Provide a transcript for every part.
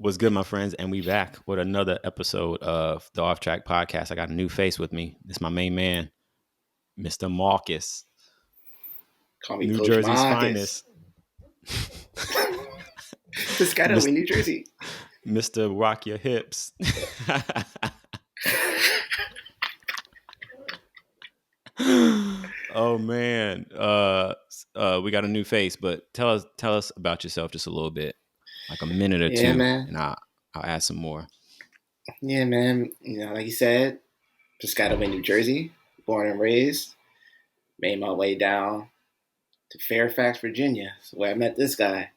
What's good, my friends? And we back with another episode of the Off Track Podcast. I got a new face with me. This is my main man, Mr. Marcus, Call me New Coach Jersey's Marcus. finest. Piscataway, New Jersey. Mr. Rock Your Hips. Oh man, we got a new face, but tell us about yourself just a little bit, like a minute or Yeah, two, man. and I'll add some more. Yeah, man. Like you said, Piscataway, New Jersey. Born and raised. Made my way down to Fairfax, Virginia. That's where I met this guy.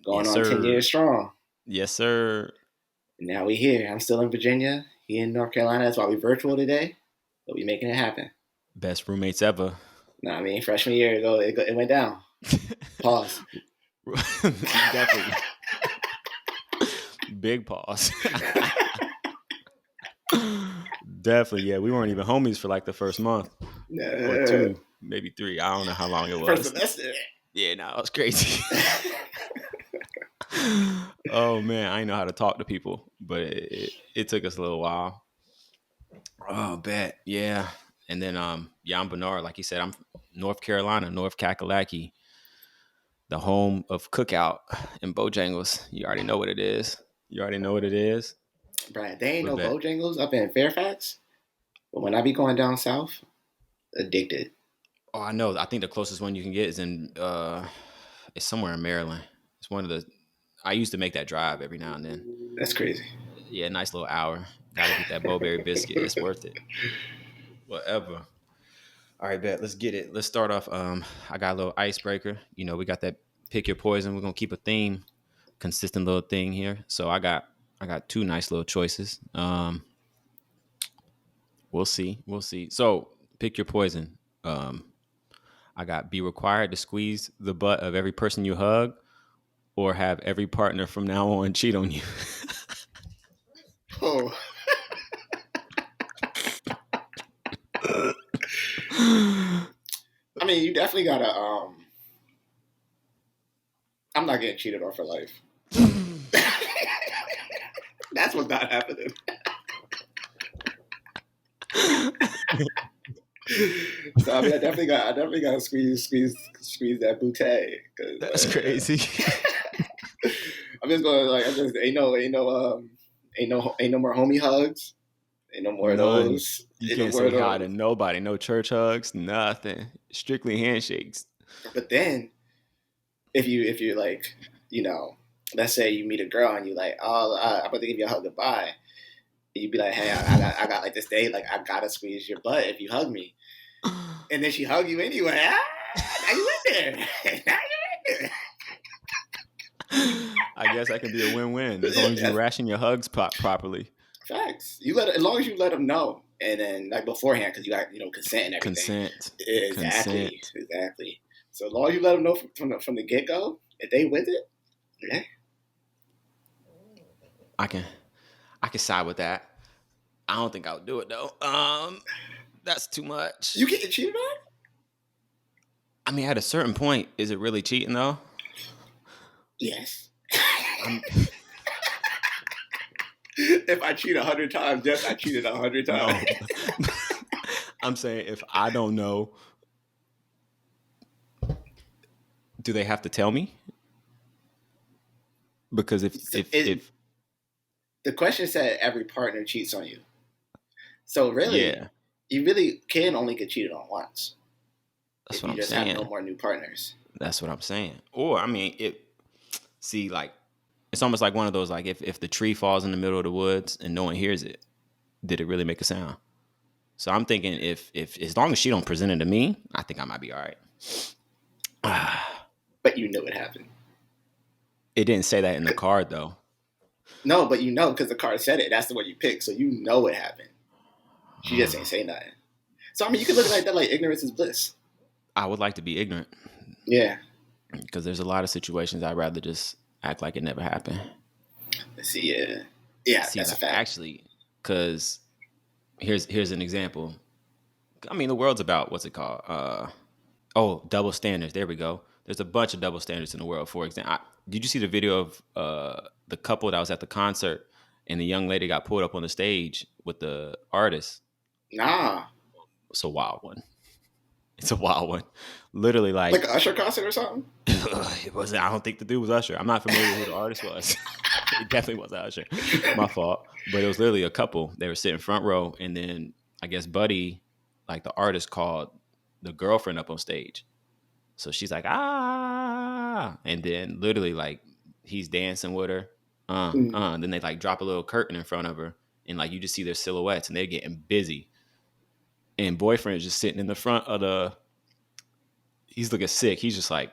Going Yes, on 10 sir. years strong. Yes, sir. And now we here. I'm still in Virginia. He in North Carolina. That's why we virtual today. But we making it happen. Best roommates ever. Freshman year ago, it went down. Pause. Definitely. Big pause. Definitely, yeah. We weren't even homies for like the first month or two, maybe three. I don't know how long it was. First semester. Yeah, no, it was crazy. Oh man, I didn't know how to talk to people, but it took us a little while. Oh, bet, yeah. And then I'm Bernard, like you said, I'm from North Carolina, North Kakalaki, the home of Cookout and Bojangles. You already know what it is. Brian, they ain't We no bet. Bojangles up in Fairfax. But when I be going down south, addicted. Oh, I know. I think the closest one you can get is it's somewhere in Maryland. It's one of the. I used to make that drive every now and then. That's crazy. Yeah, nice little hour. Gotta get that Bowberry biscuit. It's worth it. Whatever. All right, bet. Let's get it. Let's start off. I got a little icebreaker. We got that pick your poison. We're gonna keep a theme, consistent little thing here. So I got two nice little choices. We'll see. So pick your poison. I got be required to squeeze the butt of every person you hug, or have every partner from now on cheat on you. Oh. I mean, you definitely gotta. I'm not getting cheated on for life. That's what's not happening. So I mean, I definitely got to squeeze that bootay. That's crazy. I'm just going ain't no more homie hugs. Ain't no more of those. You can't say hi to nobody. No church hugs. Nothing. Strictly handshakes. But then, if you like, let's say you meet a girl and you like, oh, I'm about to give you a hug goodbye. You'd be like, hey, I got like this day, like I gotta squeeze your butt if you hug me. And then she hug you anyway. Now you in there. I guess that can be a win-win as long as you ration your hugs properly. Facts. As long as you let them know, and then like beforehand, because you got consent and everything. Exactly. So as long as you let them know from the get go, if they with it, yeah. I can side with that. I don't think I would do it though. That's too much. You getting cheated on? I mean, at a certain point, is it really cheating though? Yes. If I cheat 100 times, yes, I cheated 100 times. No. I'm saying if I don't know, do they have to tell me? Because if the question said every partner cheats on you, so really, yeah, you really can only get cheated on once. That's if what you I'm just saying. have no more new partners. That's what I'm saying. Or I mean, it's almost like one of those, like if the tree falls in the middle of the woods and no one hears it, did it really make a sound? So I'm thinking if as long as she don't present it to me, I think I might be all right. But you know it happened. It didn't say that in the card though. No, but because the card said it. That's the one you picked, so you know it happened. She just ain't say nothing. So I mean, you can look at it like that, like ignorance is bliss. I would like to be ignorant. Yeah. Because there's a lot of situations I'd rather just act like it never happened. See, yeah, that's a fact. Actually, because here's an example. I mean, the world's about what's it called? Double standards. There we go. There's a bunch of double standards in the world. For example, did you see the video of the couple that was at the concert and the young lady got pulled up on the stage with the artist? Nah, It's a wild one. It's a wild one. Literally, like like an Usher concert or something. it wasn't. I don't think the dude was Usher. I'm not familiar with who the artist was. It definitely wasn't Usher. My fault. But it was literally a couple. They were sitting front row, and then I guess Buddy, like the artist, called the girlfriend up on stage. So she's like, ah, and then literally like he's dancing with her, Mm. and then they like drop a little curtain in front of her, and like you just see their silhouettes, and they're getting busy. And boyfriend is just sitting in the front of the. He's looking sick. He's just like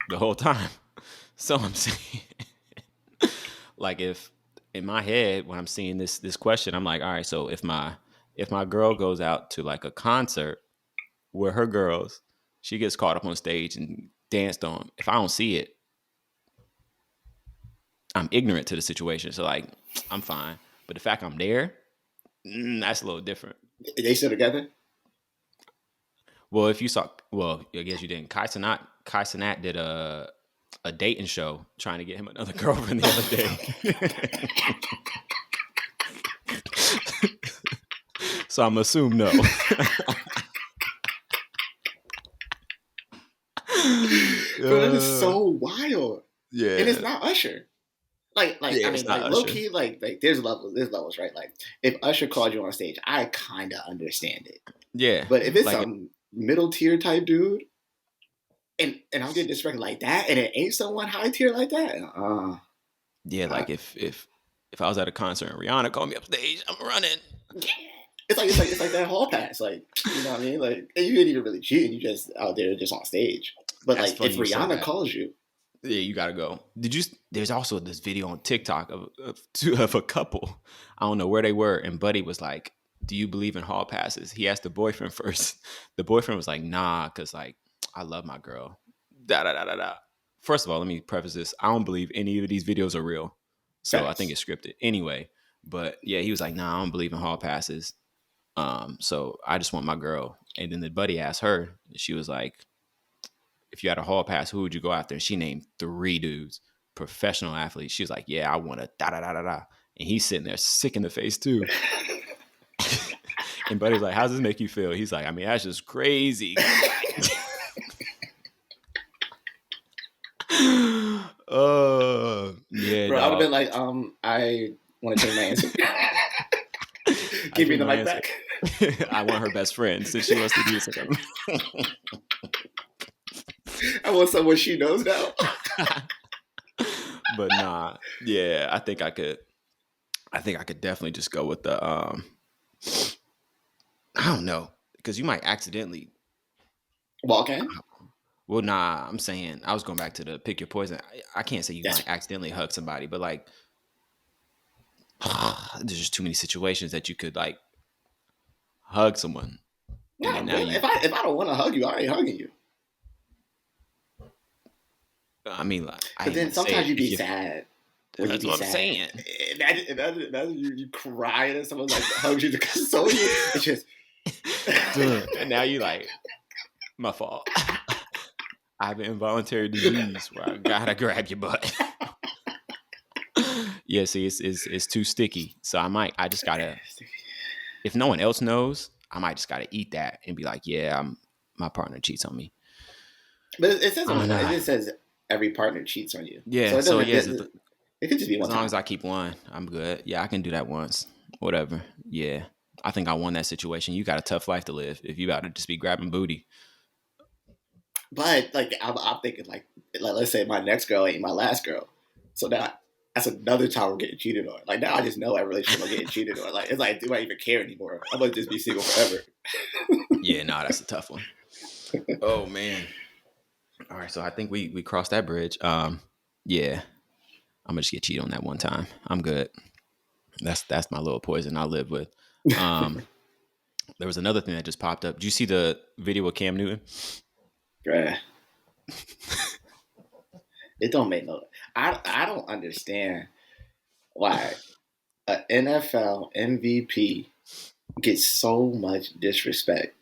the whole time. So I'm saying, like, if in my head when I'm seeing this question, I'm like, all right, so if my girl goes out to like a concert with her girls, she gets caught up on stage and danced on. If I don't see it, I'm ignorant to the situation. So like, I'm fine. But the fact I'm there, that's a little different. They still together? Well, if you saw, well, I guess you didn't. Kai Cenat did a dating show trying to get him another girlfriend the other day. So I'm assuming no. Bro, that is so wild. And it's Yeah, not Usher. Like yeah, I it's mean, not like low Usher. key, like there's levels, right? Like if Usher called you on stage, I kind of understand it. Yeah, But if it's like some middle tier type dude, and I'm getting disrespected like that, and it ain't someone high tier like that, yeah, I, like if I was at a concert and Rihanna called me up stage, I'm running. yeah. It's like that hall pass, like you know what I mean? Like you ain't even really cheating, you just out there just on stage. But That's like funny if you said Rihanna that. calls you, Yeah, you gotta go. Did you? There's also this video on TikTok of a couple. I don't know where they were, and Buddy was like, "Do you believe in hall passes?" He asked the boyfriend first. The boyfriend was like, "Nah, cause like I love my girl." Da da da da da. First of all, let me preface this: I don't believe any of these videos are real, so I think facts. it's scripted anyway. But yeah, he was like, "Nah, I don't believe in hall passes." So I just want my girl. And then the buddy asked her, and she was like, if you had a hall pass, who would you go after? And she named three dudes, professional athletes. She was like, yeah, I want to da da da da da. And he's sitting there sick in the face too. And Buddy's like, how does this make you feel? He's like, I mean, that's just crazy. Yeah, Bro, I would have dog. been like, I want to change my answer. I Give me changed the my mic answer. back. I want her best friend since she wants to do something. I want someone she knows now. But nah, yeah, I think I could. I think I could definitely just go with the. I don't know, because you might accidentally. Walk in? Well, nah, I'm saying I was going back to the pick your poison. I can't say you That's might accidentally hug somebody, but like, there's just too many situations that you could like hug someone, and then not now really. you. If I don't want to hug you, I ain't hugging you. I mean, like, I But ain't then gonna say sometimes it you'd be if you. sad. Would you That's be what I'm sad? saying. Imagine you crying and someone like hugs you to console you. It's just Duh. And now you like my fault. I have an involuntary disease where I gotta grab your butt. Yeah, see, it's too sticky. So I just gotta. If no one else knows, I might just gotta eat that and be like, yeah, my partner cheats on me. But it says on Oh it no. just says every partner cheats on you. So Yeah. it So doesn't. yeah, It could just be as one long time. as I keep one, I'm good. Yeah, I can do that once. Whatever. Yeah. I think I won that situation. You got a tough life to live if you about to just be grabbing booty. But like I'm thinking like let's say my next girl ain't my last girl, so now that's another time we're getting cheated on. Like now I just know that relationship I'm getting cheated on. Like it's like do I even care anymore? I'm gonna just be single forever. Yeah, no, that's a tough one. Oh man. All right, so I think we crossed that bridge. Yeah, I'm gonna just get cheated on that one time. I'm good. That's my little poison I live with. Um, there was another thing that just popped up. Did you see the video of Cam Newton? Bruh. It don't make no. I don't understand why an NFL MVP gets so much disrespect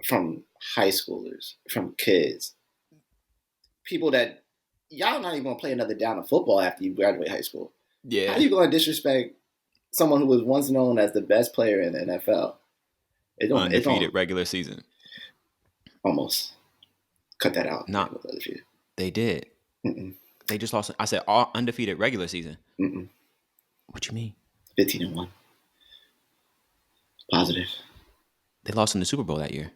from high schoolers, from kids, people that y'all not even gonna play another down of football after you graduate high school. How Yeah, you gonna disrespect someone who was once known as the best player in the NFL? It don't undefeated regular season. almost cut that out. Yeah, Not with other few. they did. Mm-mm, They just lost. I said all undefeated regular season. mm-mm. What you mean? 15-1, positive, They lost in the Super Bowl that year.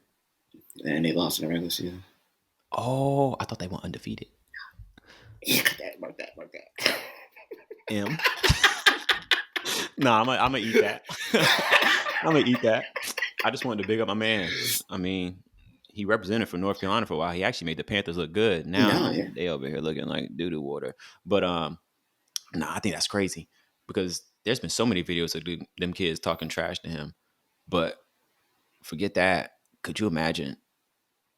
and they lost in the regular season. Oh, I thought they went undefeated. Yeah, cut that, mark that, mark that. M. Nah, I'm gonna eat that. I'm gonna eat that. I just wanted to big up my man. I mean, he represented for North Carolina for a while. He actually made the Panthers look good. No, Now yeah, they over here looking like doo doo water. But nah, I think that's crazy because there's been so many videos of them kids talking trash to him. But forget that. Could you imagine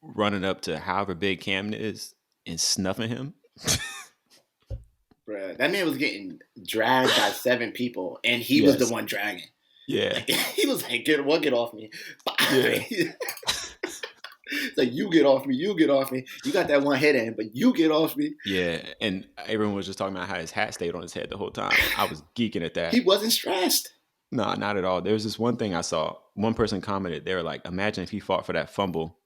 running up to however big Cam is and snuffing him? bruh. That man was getting dragged by 7 people, and he was the Yes. one dragging. Yeah. Like, he was like, "Get off me!" Yeah. It's like, you get off me, you get off me. You got that one head in, but you get off me. Yeah. And everyone was just talking about how his hat stayed on his head the whole time. I was geeking at that. He wasn't stressed. No, not at all. There was this one thing I saw. One person commented, they were like, imagine if he fought for that fumble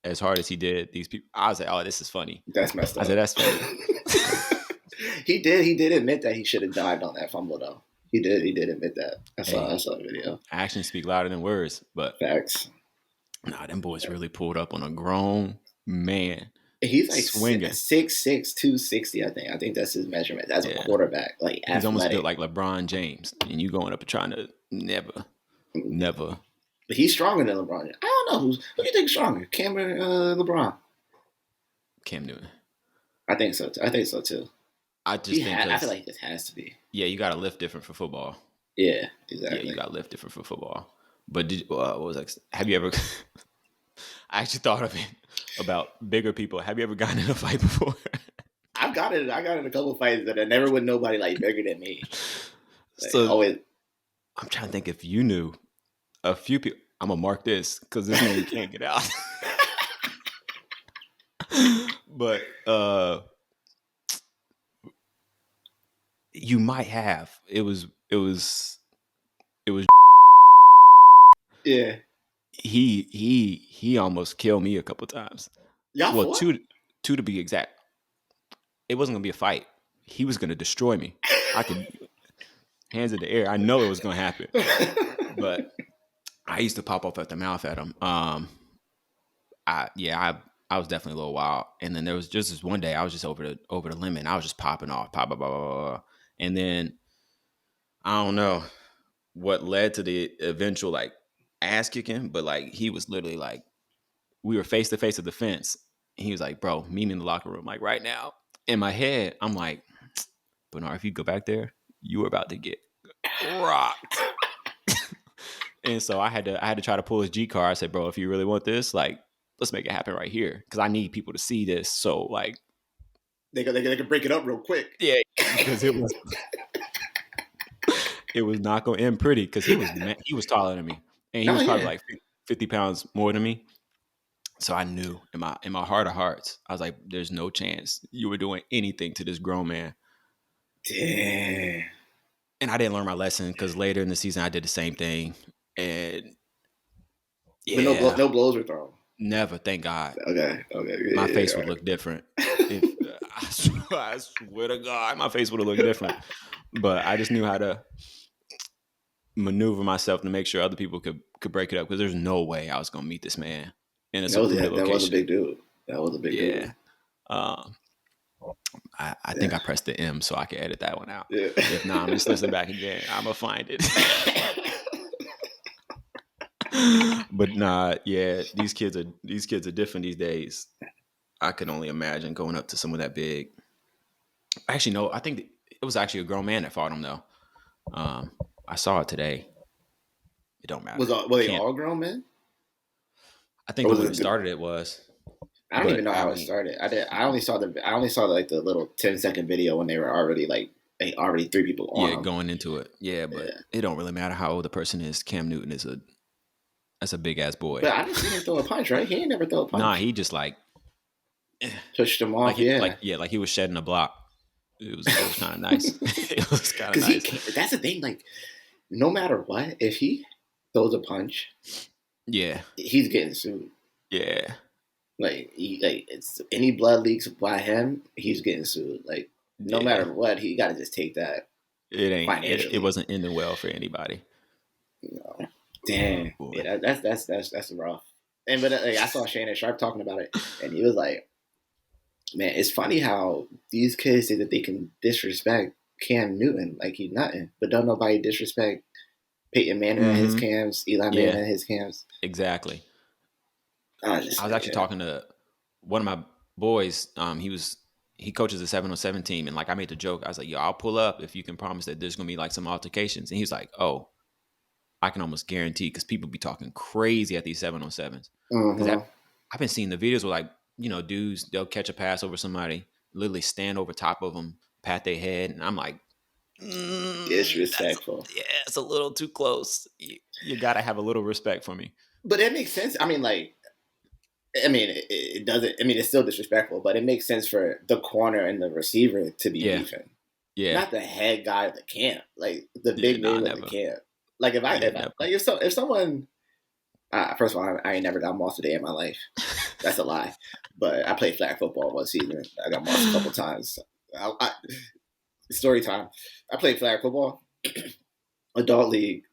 as hard as he did. These people, I was like, oh, this is funny. That's messed I up. said, that's funny. He did admit that he should have dived on that fumble though. He did admit that. I Hey, saw the video. actions speak louder than words. But Facts. nah, them boys really pulled up on a grown man He's like swinging. 6'6", 260, I think. I think that's his measurement as a Yeah. quarterback. Like, He's almost athletic. built like LeBron James. And you going up and trying to never. But he's stronger than LeBron. I don't know who do you think is stronger, Cam or LeBron? Cam Newton. I think so too. I just think I feel like this has to be. yeah, you got to lift different for football. Yeah, Yeah, exactly. you got to lift different for football. But what was that? Have you ever? I actually thought of it about bigger people. Have you ever gotten in a fight before? I got in a couple fights that I never with nobody like bigger than me. Like, So always. I'm trying to think if you knew a few people. I'm gonna mark this because this name can't get out. But you might have. It was. Yeah. He almost killed me a couple times. Y'all Well, fought? two to be exact. It wasn't gonna be a fight. He was gonna destroy me. I could hands in the air. I know it was gonna happen. But I used to pop off at the mouth at him. I was definitely a little wild. And then there was just this one day I was just over the limit. And I was just popping off, pop, pop, pop, pop, pop. And then I don't know what led to the eventual like ass kicking, but like he was literally like we were face to face at the fence. And he was like, "Bro, meet me in the locker room, like right now." In my head, I'm like, "Bernard, if you go back there, you were about to get rocked." And so I had to try to pull his G card. I said, "Bro, if you really want this, like, let's make it happen right here, because I need people to see this." So like, they could break it up real quick. yeah, because it was not going to end pretty. Because he was taller than me, and he was probably like 50 pounds more than me. So I knew in my heart of hearts, I was like, "There's no chance you were doing anything to this grown man." Damn. And I didn't learn my lesson because later in the season I did the same thing, and yeah, But no blows were thrown. never. Thank God. Okay. Yeah, My face would look different. If I swear to God, my face would have looked different. But I just knew how to maneuver myself to make sure other people could break it up, because there's no way I was going to meet this man in a secluded location. That was a big dude. That was a big dude. I think I pressed the M so I can edit that one out. Yeah. If not, I'm just listening back again. I'm gonna find it. But nah, yeah, these kids are different these days. I could only imagine going up to someone that big. Actually, no, I think it was actually a grown man that fought him though. I saw it today. It don't matter. Were they all grown men? I think the one that started it was. I don't even know how it started. I only saw like the little 10-second video when they were already like already 3 people on. Yeah, going into it. Yeah, but it don't really matter how old the person is. Cam Newton is That's a big ass boy. But I didn't see him throw a punch, right? He ain't never throw a Nah, punch. he just like Pushed him off, yeah. like he was shedding a block. It was kind of nice. It was kind of Because he nice. can't. That's the thing. Like, no matter what, if he throws a punch, Yeah, he's getting sued. yeah, Like it's any blood leaks by him, he's getting sued. Like, no yeah. matter what, he got to just take that It financially. wasn't ending well for anybody. You know? Damn, Boy. yeah, that's rough. And but like, I saw Shannon Sharp talking about it, and he was like, "Man, it's funny how these kids say that they can disrespect Cam Newton like he's nothing, but don't nobody disrespect Peyton Manning at his Mm-hmm. camps, Eli Manning Yeah, at his camps." exactly. I I just was actually yeah. talking to one of my boys. He coaches the 707 team, and like I made the joke. I was like, "Yo, I'll pull up if you can promise that there's gonna be like some altercations." And he's like, "Oh, I can almost guarantee because people be talking crazy at these 707s." Because Mm-hmm. I've been seeing the videos where like dudes they'll catch a pass over somebody, literally stand over top of them, pat their head, and I'm like, that's Disrespectful. yeah, it's a little too close. You gotta have a little respect for me. But it makes sense. I mean, like, it doesn't. I mean, it's still disrespectful, but it makes sense for the corner and the receiver to be Yeah, beefing, yeah, not the head guy of the camp, like the yeah. big Nah, name of the never. camp. Like Yeah, if I never. like if someone first of all, I ain't never got mossed a day in my life. That's a lie. But I played flag football one season. I got mossed a couple times. Story time. I played flag football, adult league,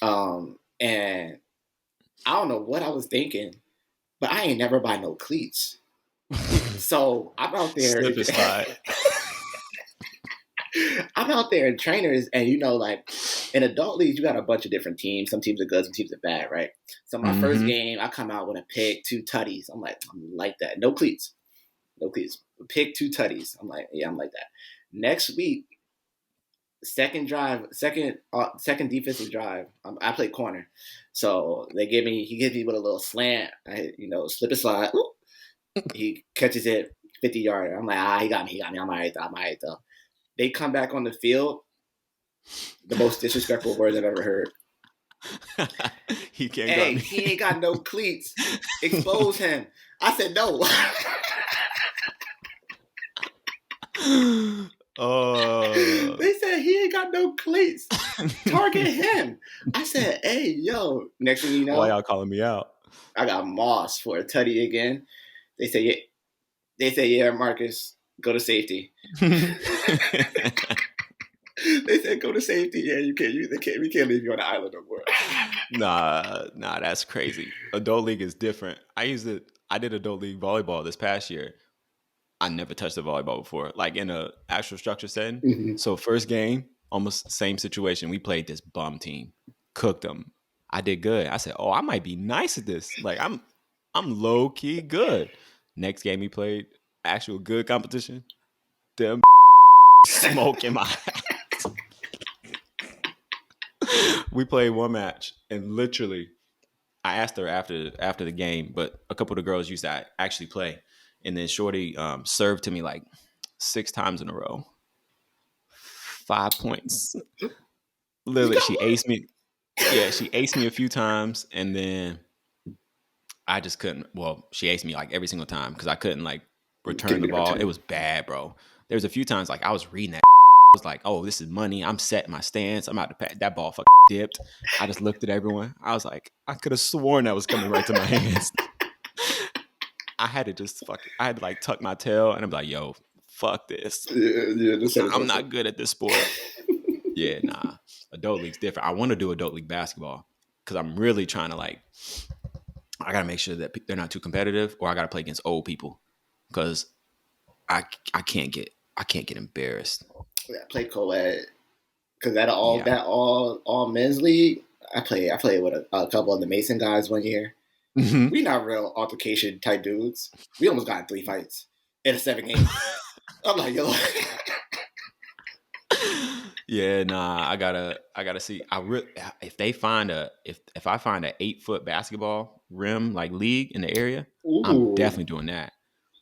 and I don't know what I was thinking, but I ain't never buy no cleats. So I'm out there. Slip and slide. I'm out there in trainers, and like in adult leagues, you got a bunch of different teams. Some teams are good, some teams are bad, right? So my first Mm-hmm. game, I come out with a pick, two tutties. I'm like that. No cleats, no cleats. Pick, two tutties. I'm like, yeah, I'm like that. Next week, second drive, second defensive drive. I play corner, so he gives me with a little slant. Slip and slide. Ooh. He catches it 50 yarder. I'm like, he got me. I'm all right though. They come back on the field. The most disrespectful words I've ever heard. He can't guard Hey, me. he ain't got no cleats. Expose him. I said no. Oh. They said he ain't got no cleats. Target him. I said, hey, yo. Next thing you Why know, y'all calling me out? I got moss for a tutty again. They say, yeah. They say, yeah, Marcus, go to safety. They said, go to safety. Yeah, you can't. We can't leave you on the island no more. Nah, that's crazy. Adult league is different. I did adult league volleyball this past year. I never touched a volleyball before, like in a actual structure setting. Mm-hmm. So first game, almost same situation. We played this bum team, cooked them. I did good. I said, "Oh, I might be nice at this. Like I'm low key good." Next game we played actual good competition. Them smoking my ass. We played one match, and literally, I asked her after the game, but a couple of the girls used to actually play, and then Shorty served to me like 6 times in a row, 5 points. You Literally, got she what? aced me. Yeah, she aced me a few times, and then I just couldn't. Well, she aced me like every single time because I couldn't like return Couldn't the get a ball. It return. was bad, bro. There was a few times like I was reading that. I was like, "Oh, this is money. I'm setting my stance. I'm out to pass." That ball fucking dipped. I just looked at everyone. I was like, I could have sworn that was coming right to my hands. I had to just I had to like tuck my tail and I'm like, yo, fuck this. Yeah, just said it I'm something. not good at this sport. Yeah, nah. Adult league's different. I want to do adult league basketball because I'm really trying to like, I got to make sure that they're not too competitive or I got to play against old people because I, I can't get embarrassed. Yeah, play co-ed because Yeah. that all men's league. I played with a couple of the Mason guys one year. Mhm. We not real altercation type dudes. We almost got in 3 fights in a 7 game. I'm like, yo, Yeah, nah, I gotta see. If they find if I find an 8 foot basketball rim like league in the area, I'm ooh, definitely doing that.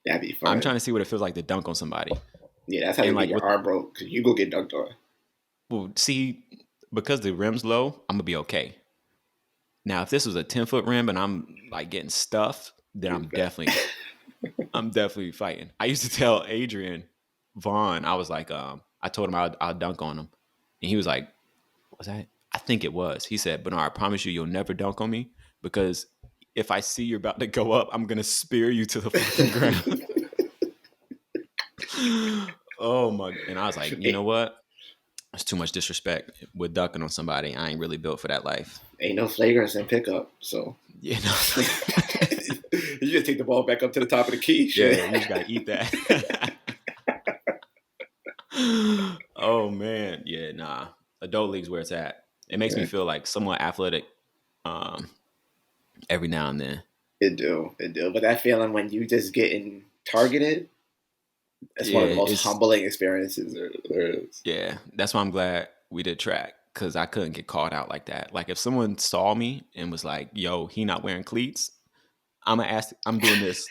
that'd be I'm fun. trying to see what it feels like to dunk on somebody. Yeah, that's how And you get like your with arm broke because you go get dunked on. well, see, because the rim's low, I'm gonna be okay. Now, if this was a 10-foot rim and I'm like getting stuffed, then I'm definitely fighting. I used to tell Adrian Vaughn, I was like, I told him I'll dunk on him, and he was like, "Was that?" I think it was. He said, "Bernard, I promise you, you'll never dunk on me because if I see you're about to go up, I'm gonna spear you to the fucking ground." Oh my! And I was like, you know what? That's too much disrespect with dunking on somebody. I ain't really built for that life. Ain't no flagrants in pickup, so You know? you just take the ball back up to the top of the key. Shit. Yeah, you just gotta eat that. Oh man, yeah, nah. Adult league's where it's at. It makes me feel like somewhat athletic, um, every now and then. It do. But that feeling when you just getting targeted, it's one of the Yeah, most it's humbling experiences there is. yeah. That's why I'm glad we did track because I couldn't get called out like that. Like if someone saw me and was like, "Yo, he not wearing cleats," I'm gonna ask. I'm doing this.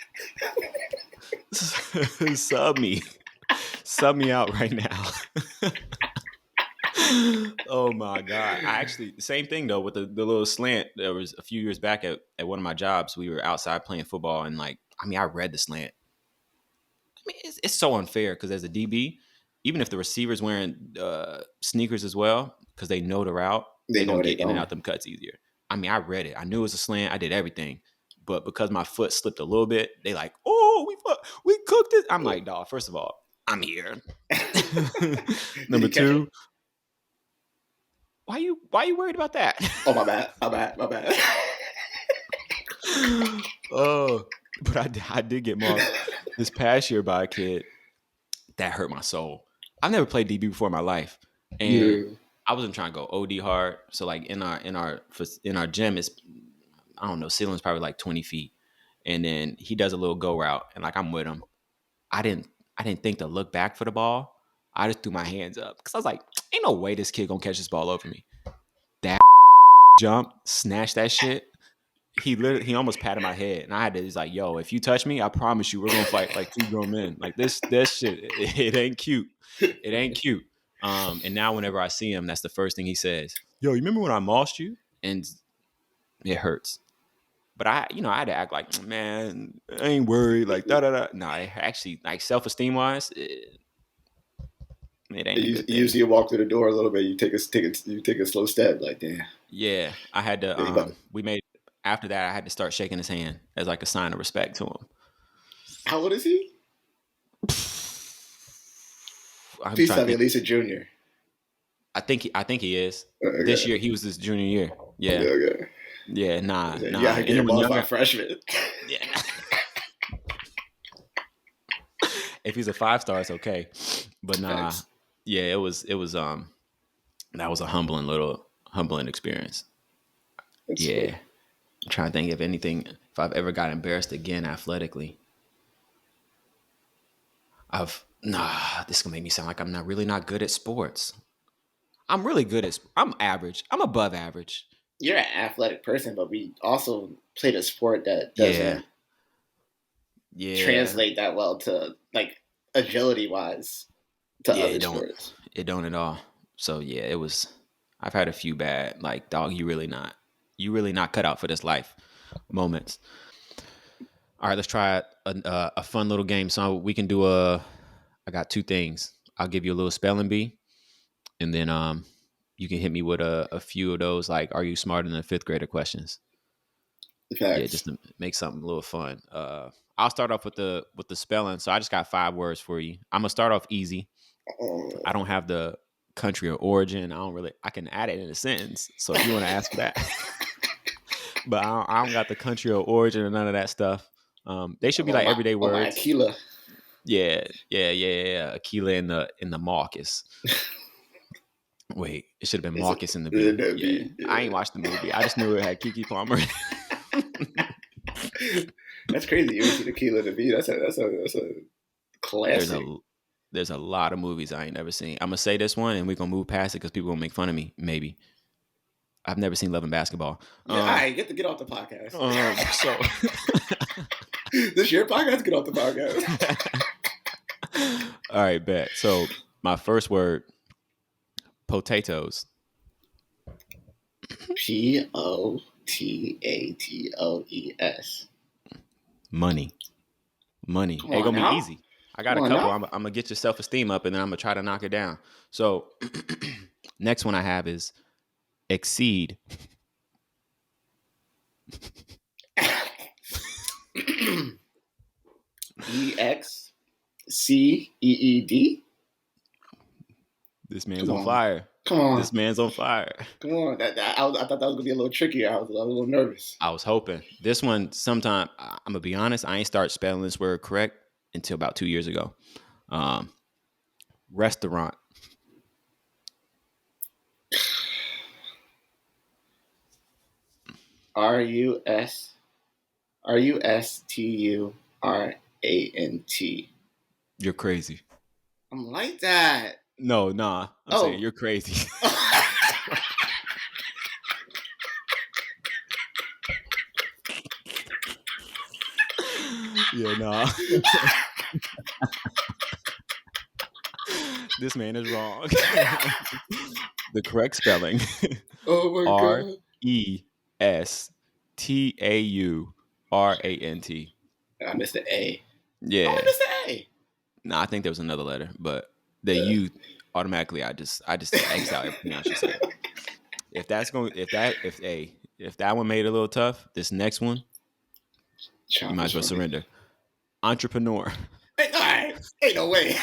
Sub me, sub me out right now. Oh my god! I actually the same thing though with the little slant. There was a few years back at one of my jobs. We were outside playing football, and like I mean, I read the slant. I mean, it's so unfair because as a DB, even if the receiver's wearing sneakers as well, because they know the route, They they're know gonna they get in and don't. out them cuts easier. I mean, I read it. I knew it was a slant. I did everything, but because my foot slipped a little bit, they like, oh, we cooked it. I'm like, dog. First of all, I'm here. Did Number you catch it? two, why you worried about that? Oh my bad. My bad. My bad. Oh, but I did get marked this past year by a kid that hurt my soul. I've never played DB before in my life, and Yeah. I wasn't trying to go OD hard. So like in our gym, it's I don't know, ceiling's probably like 20 feet, and then he does a little go route, and like I'm with him. I didn't I didn't think to look back for the ball. I just threw my hands up because I was like, ain't no way this kid gonna catch this ball over me. That jump, snatch that shit. He almost patted my head, and I had to. He's like, "Yo, if you touch me, I promise you, we're gonna fight like two grown men. Like this shit, it ain't cute. It ain't cute." And now whenever I see him, that's the first thing he says. Yo, you remember when I mossed you? And it hurts. But I had to act like, man, I ain't worried. Like da da da. No, actually, like self esteem wise, it ain't a good You thing. see you walk through the door a little bit. You take a slow step. Like damn. Yeah, I had to. Anybody? We made after that. I had to start shaking his hand as like a sign of respect to him. How old is he? I'm Please trying to tell me think. at least a junior. I think he is. This Okay. year he was his junior year. Yeah. Okay. Yeah, nah, You nah. gotta get Anyone involved by younger? freshmen. Yeah. If he's a 5-star, it's okay. But nah, Thanks. yeah, it was that was a humbling experience. That's Yeah. sweet. I'm trying to think if I've ever got embarrassed again athletically. This is gonna make me sound like I'm not good at sports. I'm average. I'm above average. You're an athletic person, but we also played a sport that Yeah. doesn't Yeah. translate that well to like agility wise to Yeah, other sports. it don't at all. So yeah, I've had a few bad like dog. You really not cut out for this life moments. All right, let's try a fun little game. So we can do I got two things. I'll give you a little spelling bee, and then you can hit me with a few of those like, are you smarter than a fifth grader questions? Yeah, just Facts. to make something a little fun. I'll start off with the spelling. So I just got 5 words for you. I'm gonna start off easy. I don't have the country or origin. I can add it in a sentence. So if you want to ask for that, but I don't got the country or origin or none of that stuff. They should be like everyday On my words. Aquila. Yeah, yeah. Aquila in the Marcus. Wait, it should have been Is Marcus in the it B. that Yeah, be? I ain't Yeah. watched the movie. I just knew it had Kiki Palmer. That's crazy. You see Aquila the B. That's a there's classic. a there's a lot of movies I ain't never seen. I'm gonna say this one, and we're gonna move past it because people gonna make fun of me. Maybe I've never seen Love and Basketball. Yeah, I get off the podcast. So This your podcast? Get off the podcast. all right, bet. So my first word, potatoes. Potatoes. T-A-T-O-E-S. Money. Money. Come It's on gonna be now. easy. I Come got a on couple. now. I'm gonna get your self esteem up, and then I'm gonna try to knock it down. So, next one I have is exceed. E-X-C-E-E-D. This man's Come on on. fire. Come on. This man's on fire. Come on. I thought that was going to be a little trickier. I was a little nervous. I was hoping this one. Sometime I'm gonna be honest. I ain't start spelling this word correct until about 2 years ago. Um, Restaurant. R-U-S. R-U-S-T-U-R-A-N-T. You're crazy. I'm like that. No, nah. I'm saying Oh. you're crazy. Yeah, nah. This man is wrong. The correct spelling Oh my R God. E S T A U R A N T. I missed the A. Oh, I Yeah. missed the A. No, I think there was another letter, but the U automatically I just X out everything else you said. If that's going if that one made it a little tough, this next one, you might Childish as well for me. surrender. Entrepreneur. Hey, all right. Ain't no way.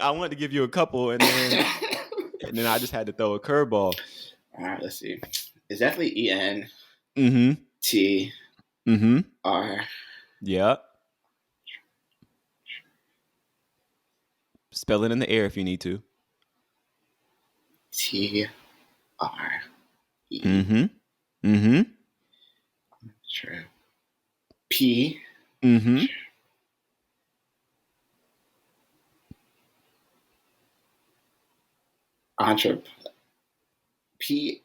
I wanted to give you a couple and then I just had to throw a curveball. All right, let's see. It's definitely E-N. Mm-hmm. T Mm-hmm. R Yeah. Spell it in the air if you need to. T R E. Mm-hmm. Mm-hmm. Sure. P Mm-hmm. Entrep P-A-N-U-E-R.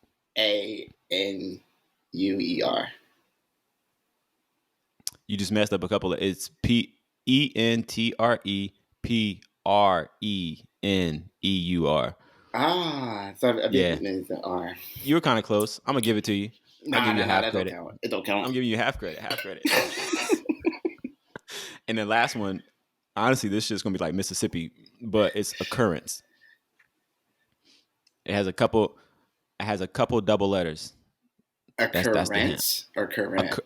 You just messed up a couple of it's Pentrepreneur. Ah, so I Yeah. think it's the R. You were kind of close. I'm gonna give it to you. I'll Nah, give you nah, nah. half That don't credit. count. It don't count. I'm giving you half credit. Half credit. And the last one, honestly, this shit's gonna be like Mississippi, but it's occurrence. It has a couple. It has a couple double letters. That's the hint. Occurrence or current?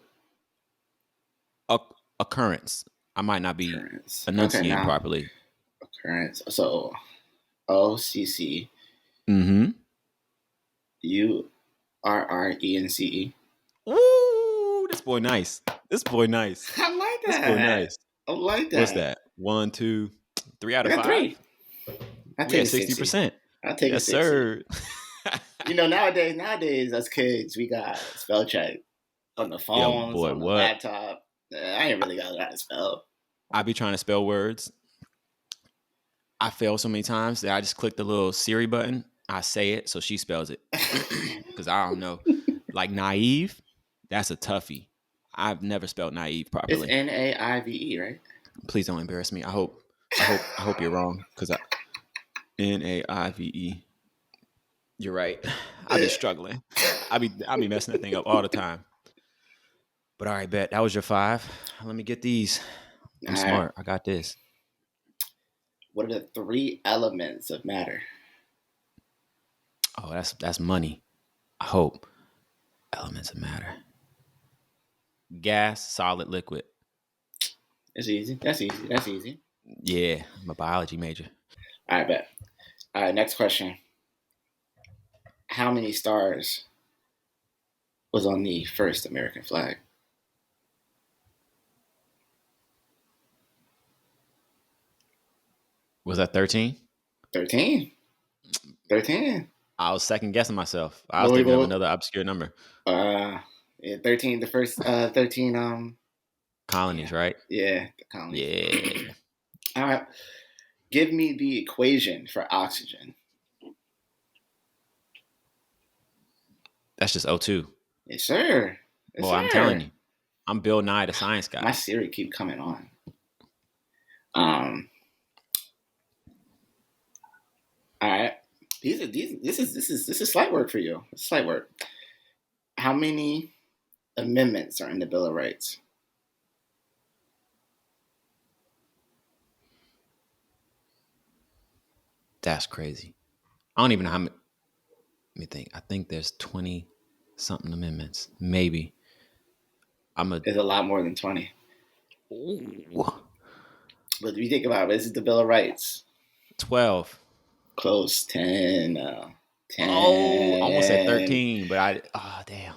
Occur, occurrence. I might not be Occurrence. Okay, enunciating now properly. occurrence. So O-C-C Mm-hmm. U-R-R-E-N-C-E. Ooh, this boy nice. This boy nice. I like This boy that. nice. I like What's that. that? 1, 2, 3 out I of got 5. three. I We take at a 60. 60%. I take a Yes, 60. sir. You know, nowadays, as kids, we got spell check on the Yo, phones, boy, on the what? laptop. I ain't really got to learn how to spell. I be trying to spell words. I fail so many times that I just click the little Siri button. I say it, so she spells it. Because I don't know. Like naive, that's a toughie. I've never spelled naive It's properly. N-A-I-V-E, right? Please don't embarrass me. I hope you're wrong. Because Naive. You're right. I be struggling. I be messing that thing up all the time. But all right, bet that was your 5. Let me get these. I'm All right. smart. I got this. What are the 3 elements of matter? Oh, that's money. I hope. Elements of matter. Gas, solid, liquid. It's easy. That's easy. That's easy. Yeah, I'm a biology major. All right, bet. All right, next question. How many stars was on the first American flag? Was that 13? 13. 13. I was second guessing myself. I was Well, thinking of another obscure number. Yeah, 13, the first 13 Colonies, yeah. right? Yeah, the colonies. Yeah. All right. Give me the equation for oxygen. That's just O2. Yes, sir. Yes, Well, I'm telling sir. you. I'm Bill Nye, the science My guy. Siri keep coming on. Um All right. This is slight work for you. It's slight work. How many amendments are in the Bill of Rights? That's crazy. I don't even know how many. Let me think. I think there's 20 something amendments. Maybe. I'm a It's a lot more than 20. Ooh, But if you think about it, this is the Bill of Rights. 12. Close 10. Oh, I almost said 10. 13, but I oh damn.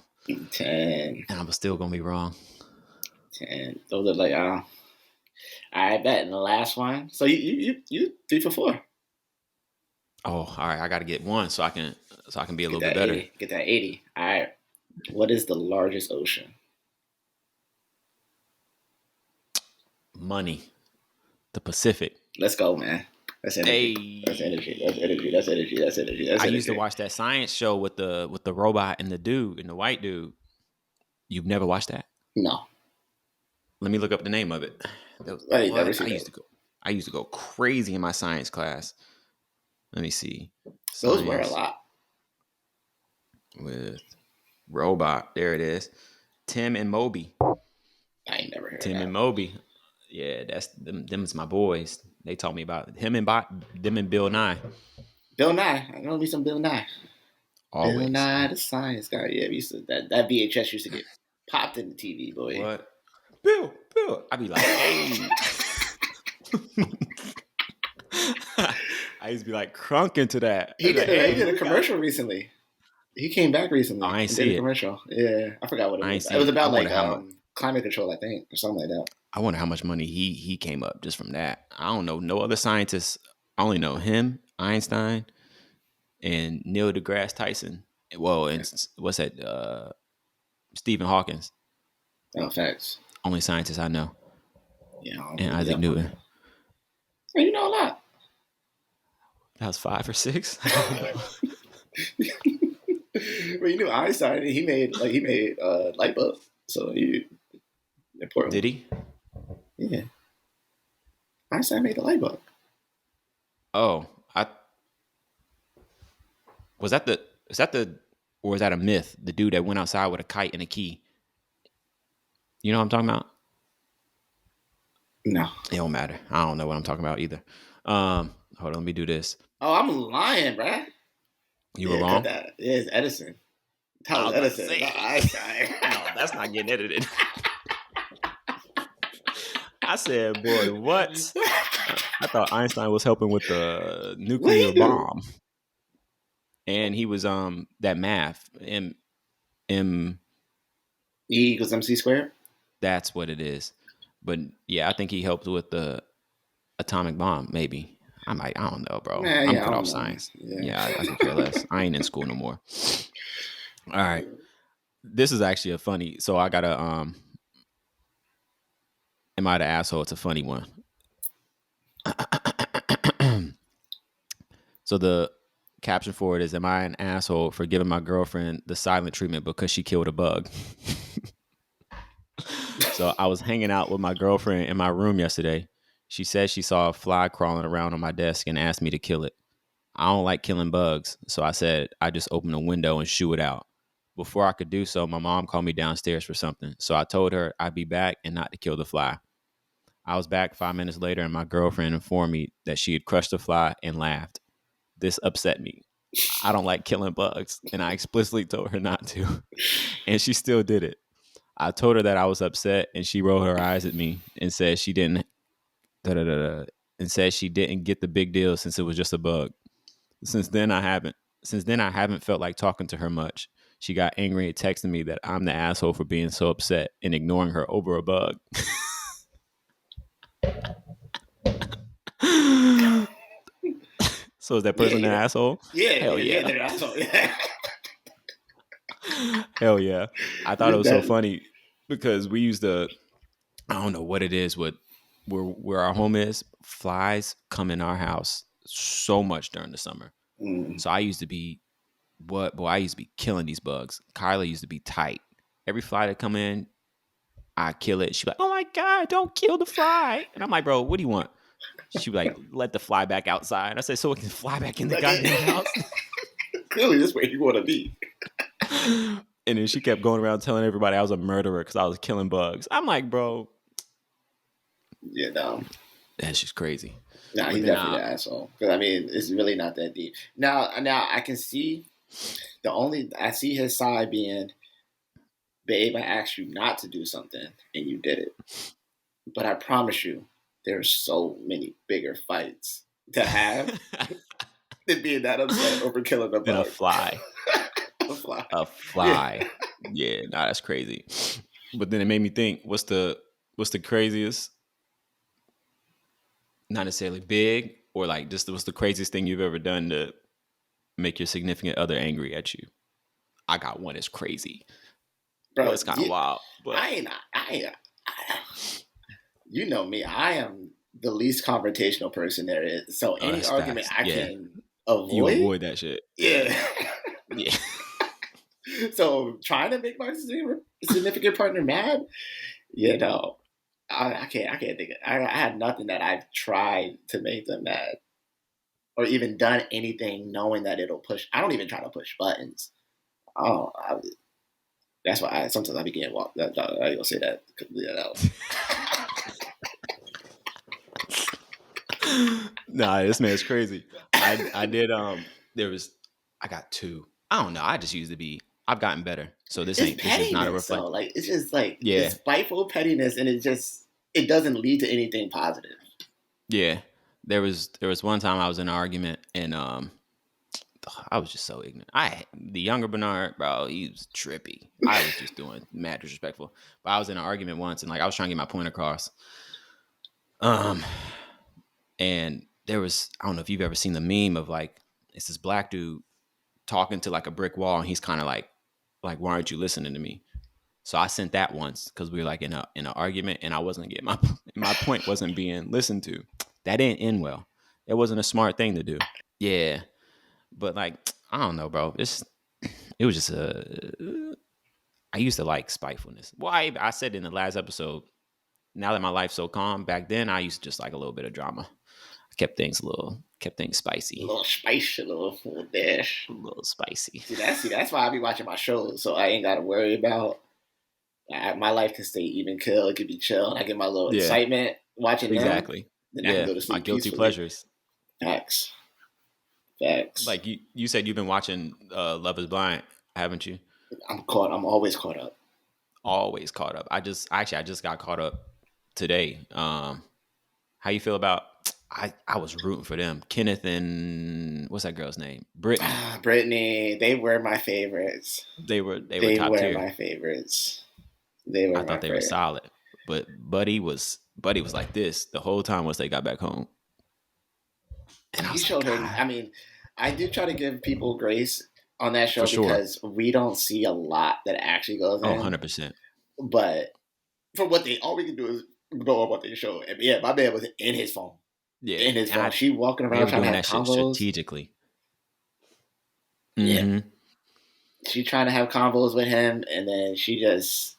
10. And I'm still gonna be wrong. 10. Those are like, I bet in the last one. So you 3 for 4. Oh, all right. I gotta get one so I can be a Get little bit that better. 80. Get that 80. All right. What is the largest ocean? Money. The Pacific. Let's go, man. That's energy. That's energy. That's Hey. energy. That's energy. That's energy. That's I used to energy. watch that science show with the robot and the dude and the white dude. You've never watched that? No, Let me look up the name of it. I ain't never What? seen those. I used to go crazy in my science class. Let me see. Those were a Science lot. with robot. There it is. Tim and Moby. I ain't never heard of Tim that. and Moby. Yeah, that's them. Them's my boys. They taught me about him and them and Bill Nye. Bill Nye. I know me some Bill Nye. Bill Always. Nye, the science guy. Yeah, we used to, that VHS used to get popped in the TV, boy. What? Bill. I'd be like, hey. I used to be like crunk into that. I'd He be like, did a he hey, did a we got. commercial recently. He came back Oh, recently I ain't and did see a it. commercial. Yeah, I forgot what it I ain't was. It see was it. I about wonder like how much. climate control, I think, or something like that. I wonder how much money he came up just from that. I don't know no other scientists. I only know him, Einstein, and Neil deGrasse Tyson. Well, and Yeah. what's that? Stephen Hawkins. No facts. Only scientist I know, Yeah, I don't and believe Isaac that one. Newton. Hey, you know a lot. That was 5 or 6. I don't know. Well, you knew Einstein. He made light bulb. So you important Did one. he? Yeah, Einstein made the light bulb. Oh, I was that the is that the or is that a myth? The dude that went outside with a kite and a key. You know what I'm talking about? No. It don't matter. I don't know what I'm talking about either. Hold on, let me do this. Oh, I'm lying, bruh. You were Yeah, cut wrong. that. Yeah, it's Edison. I Thomas was about to Edison, say, not Einstein. no, that's not getting edited. I said, boy, what? I thought Einstein was helping with the What nuclear he do? bomb, and he was that math m. E equals MC squared. That's what it is. But yeah, I think he helped with the atomic bomb. Maybe I don't know, bro. Nah, I'm yeah, I cut don't off know, man. science. Yeah. Yeah, I could care less. I ain't in school no more. All right, this is actually a funny. So I got a Am I the asshole? It's a funny one. So the caption for it is, "Am I an asshole for giving my girlfriend the silent treatment because she killed a bug?" So I was hanging out with my girlfriend in my room yesterday. She said she saw a fly crawling around on my desk and asked me to kill it. I don't like killing bugs, so I said I just open a window and shoo it out. Before I could do so, my mom called me downstairs for something. So I told her I'd be back and not to kill the fly. I was back 5 minutes later, and my girlfriend informed me that she had crushed the fly and laughed. This upset me. I don't like killing bugs, and I explicitly told her not to, and she still did it. I told her that I was upset, and she rolled her eyes at me and said she didn't da da da da, and said she didn't get the big deal since it was just a bug. Since then, I haven't. Since then, I haven't felt like talking to her much. She got angry and texted me that I'm the asshole for being so upset and ignoring her over a bug. So is that Yeah, person an yeah, asshole? yeah, Hell yeah, yeah. yeah. They're asshole. Yeah. Hell yeah. I thought it was so that, funny because we used to, I don't know what it is with where our home is. Flies come in our house so much during the summer. mm, So I used to be what boy, I used to be killing these bugs. Kyla used to be tight. Every fly that come in, I kill it. She's like, "Oh my god, don't kill the fly!" And I'm like, "Bro, what do you want?" She like, let the fly back outside. I said, so it can fly back in the Like, goddamn house. clearly, this way you want to be. And then she kept going around telling everybody I was a murderer because I was killing bugs. I'm like, bro, Yeah, no. that's just crazy. Nah, But he's then definitely the asshole. Because I mean, it's really not that deep. Now I can see I see his side being, babe, I asked you not to do something and you did it. But I promise you, there's so many bigger fights to have than being that upset over killing a then a bug. fly. A fly. A Yeah. fly. Yeah, nah, that's crazy. But then it made me think, what's the craziest? Not necessarily big, or like just what's the craziest thing you've ever done to make your significant other angry at you? I got one. It's crazy. Well, Bro, it's kind of wild, but you know me. I am the least confrontational person there is. So oh, any that's argument facts. I Yeah, can you avoid, avoid that shit. yeah. Yeah. So trying to make my significant partner mad, you know, I can't think of. I had nothing that I've tried to make them mad, or even done anything knowing that it'll push. I don't even try to push buttons. Oh, that's why sometimes I be getting walked. I gonna say that. You know. Nah, this man's crazy. I did there was I got two. I don't know. I just used to be I've gotten better. So It's this is not a pettiness, though. reflect. Like it's just like Yeah. it's spiteful pettiness, and it doesn't lead to anything positive. Yeah. There was one time I was in an argument and I was just so ignorant. The younger Bernard, bro, he was trippy. I was just doing mad disrespectful. But I was in an argument once and like I was trying to get my point across. And there was I don't know if you've ever seen the meme of like it's this black dude talking to like a brick wall and he's kind of like why aren't you listening to me? So I sent that once because we were like in an argument and I wasn't getting my point wasn't being listened to. That didn't end well. It wasn't a smart thing to do. Yeah, but like I don't know, bro. It was just I used to like spitefulness. Well, I said in the last episode. Now that my life's so calm, back then I used to just like a little bit of drama. I kept things A spicy, little spice, a little dash. a little spicy. That's why I be watching my shows, so I ain't got to worry about. My life can stay even kill. It could be chill. I get my little Yeah, excitement watching them. exactly. Then I can Yeah, go to my sleep guilty peacefully. pleasures. Facts. Facts. Like you said, you've been watching Love Is Blind, haven't you? I'm always caught up. Always caught up. I just got caught up today. How you feel about? I was rooting for them. Kenneth and what's that girl's name? Brittany. Brittany, they were my favorites. They were They top were tier. my favorites. They were I my thought they were favorite. solid. But Buddy was like this the whole time once they got back home. And I He was like, showed her. God, I mean, I do try to give people grace on that show for sure. because we don't see a lot that actually goes Oh, in. 100%. But for what all we can do is go on what they show. And yeah, my man was in his phone. Yeah. In his phone. She walking They around were trying to doing have that shit convos. strategically. Yeah. Mm-hmm. She trying to have convos with him, and then he just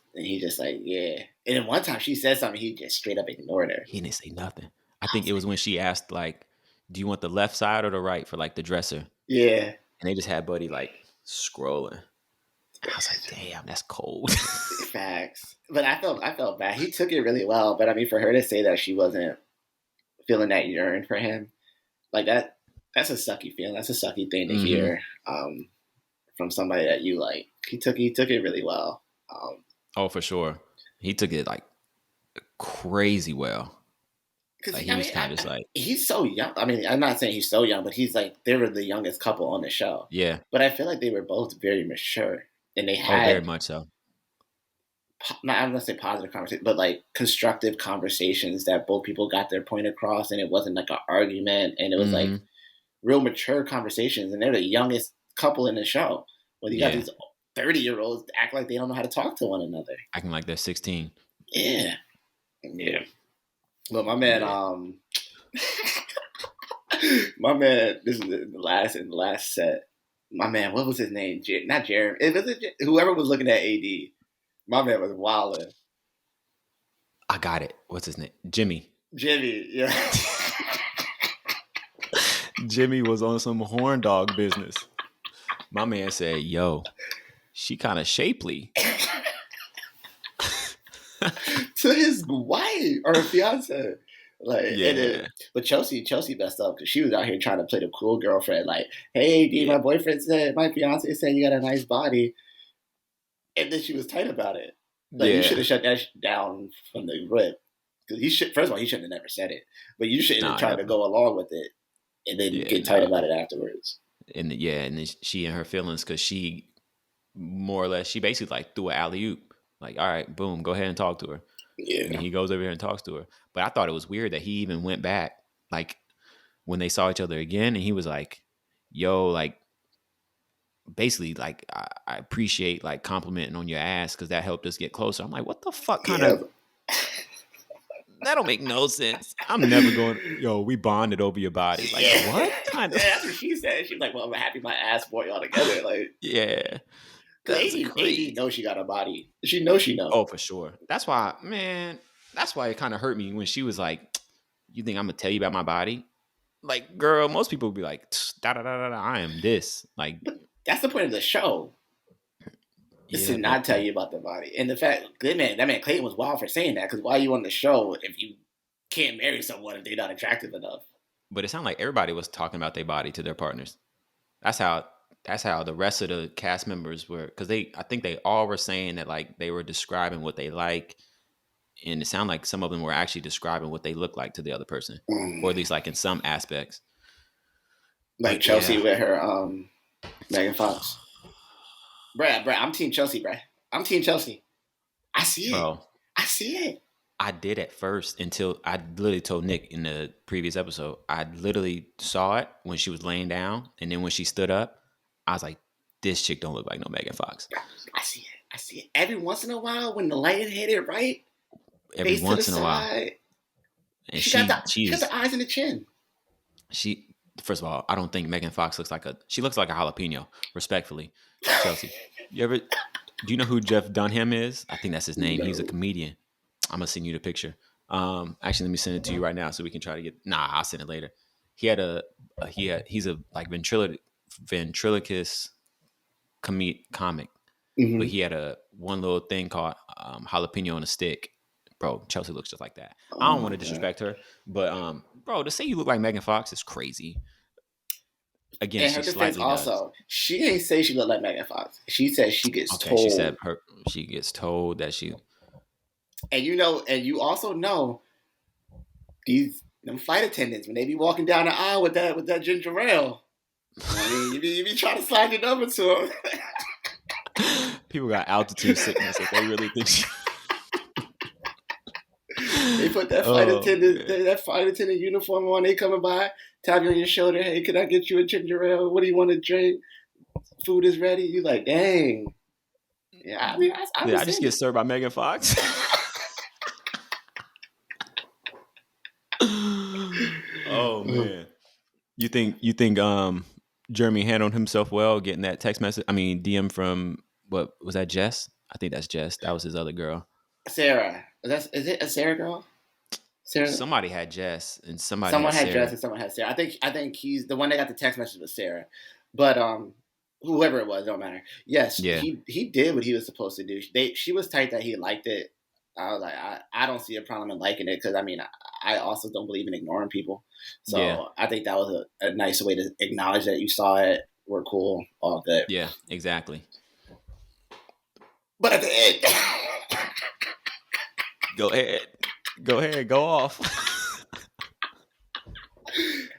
like, yeah. And then one time she said something, he just straight up ignored her. He didn't say nothing. I think it was when she asked, like, do you want the left side or the right for like the dresser? Yeah. And they just had Buddy like scrolling. I was like, damn, that's cold. Facts. But I felt bad. He took it really well. But I mean, for her to say that she wasn't feeling that yearn for him, like that's a sucky feeling. That's a sucky thing to Mm-hmm. hear from somebody that you like. He took it really well. Oh, for sure. He took it like crazy well. Because Like he was kind of just like, he's so young. I mean, I'm not saying he's so young, but he's like they were the youngest couple on the show. yeah. But I feel like they were both very mature, and they Oh, very had much so. I'm gonna say positive conversation, but like constructive conversations that both people got their point across, and it wasn't like an argument, and it was like Mm-hmm. real mature conversations, and they're the youngest couple in the show. Well, you got these 30-year-olds act like they don't know how to talk to one another. Acting like they're 16. Yeah, yeah. But my man, my man, this is in the last set. My man, what was his name? Not Jeremy. It was whoever was looking at AD. My man was wilding. I got it. What's his name? Jimmy. Jimmy, yeah. Jimmy was on some horn dog business. My man said, "Yo, she kind of shapely." To his wife or fiance. Like, and then, Yeah, but Chelsea messed up because she was out here trying to play the cool girlfriend. Like, hey, D, yeah, my boyfriend said, my fiance said you got a nice body, and then she was tight about it. Like, you should yeah. have shut that down from the rip. Because he should, first of all, he shouldn't have never said it. But you shouldn't have Nah, tried to never. go along with it and then Yeah, get tight nah. about it afterwards. And yeah, and then she and her feelings because she more or less she basically like threw an alley oop. Like, all right, boom, go ahead and talk to her. And then Yeah. he goes over here and talks to her. But I thought it was weird that he even went back, like when they saw each other again, and he was like, "Yo, like basically, like I appreciate like complimenting on your ass because that helped us get closer." I'm like, what the fuck kind Yeah. of that don't make no sense. I'm never going. Yo, we bonded over your body. Like Yeah. what kind of? That's what she said. She was like, well, I'm happy my ass brought y'all together. Like, Yeah, because that's AD crazy. knows she got a body. She knows she know. Oh, for sure. That's why, man. That's why it kind of hurt me when she was like, "You think I'm gonna tell you about my body?" Like, girl, most people would be like, "Da da da da. Da, I am this." Like, That's the point of the show. Is to yeah, not tell you about the body. And the fact that man Clayton was wild for saying that, because why are you on the show if you can't marry someone if they're not attractive enough? but it sounded like everybody was talking about their body to their partners. That's how. That's how the rest of the cast members were, because I think they all were saying that like they were describing what they like, and it sounded like some of them were actually describing what they look like to the other person, or at least like in some aspects. Like But Chelsea yeah, with her Megan Fox. Bruh, I'm team Chelsea, bruh. I'm team Chelsea. I see it. bro, I see it. I did at first until I literally told Nick in the previous episode. I literally saw it when she was laying down, and then when she stood up, I was like, "This chick don't look like no Megan Fox." I see it. I see it. Every once in a while when the light hit it right, Every face to the once in a while, side, and she got the eyes and the chin. she. First of all, I don't think Megan Fox looks like a. She looks like a jalapeno. Respectfully, Chelsea. You ever? Do you know who Jeff Dunham is? I think that's his name. He's a No. comedian. I'm gonna send you the picture. Actually, let me send it to you right now so we can try to get. Nah, I'll send it later. He had he's a like ventriloquist comic, but Mm-hmm. he had a one little thing called jalapeno on a stick. Bro, Chelsea looks just like that. I Oh don't want my to god. disrespect her, but bro, to say you look like Megan Fox is crazy. Again, In her she defense, slightly does. also, she ain't say she looked like Megan Fox. She said she gets Okay, she said told, she gets told that she. and you know, and you also know these them flight attendants when they be walking down the aisle with that ginger ale. I mean, you be trying to slide your number to them. People got altitude sickness if they really think she. They put Oh man. that flight attendant uniform on. They coming by, tap you on your shoulder. Hey, can I get you a ginger ale? What do you want to drink? Food is ready. You like, dang. Yeah, I mean, I Did I just understand get it. served by Megan Fox? Oh man. You think Jeremy handled himself well getting that text message? I mean DM from what was that Jess? I think that's Jess. That was his other girl. Sarah, is it a Sarah girl? Sarah. Somebody had Jess and somebody had Someone had Jess Sarah. and someone had Sarah. I think he's the one that got the text message was Sarah, but whoever it was, don't matter. Yes, Yeah. he did what he was supposed to do. She was tight that he liked it. I was like, I don't see a problem in liking it because I mean, I also don't believe in ignoring people. Yeah. So I think that was a nice way to acknowledge that you saw it. We're cool, all good. Yeah, exactly. But at the end, Go ahead. Go ahead. Go off.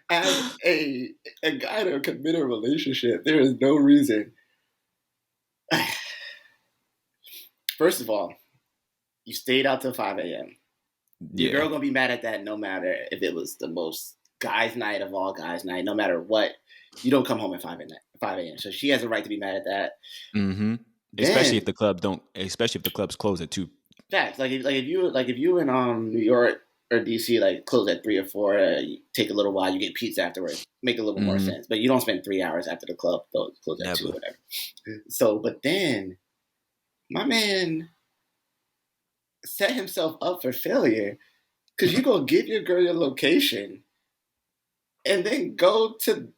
as a guy to commit a relationship, there is no reason. First of all, you stayed out till 5 a.m. Your Yeah. girl gonna be mad at that no matter if it was the most guys' night of all guys' night. No matter what, you don't come home at 5 a.m. So she has a right to be mad at that. Mm-hmm. Especially if Then the club don't. Especially if the clubs close at 2. facts if you in New York or DC like close at 3 or 4, you take a little while, you get pizza afterwards. Make a little more Mm-hmm. sense. But you don't spend 3 hours after the club close at 2 or Never. whatever. So, but then my man set himself up for failure because you gonna give your girl your location and then go to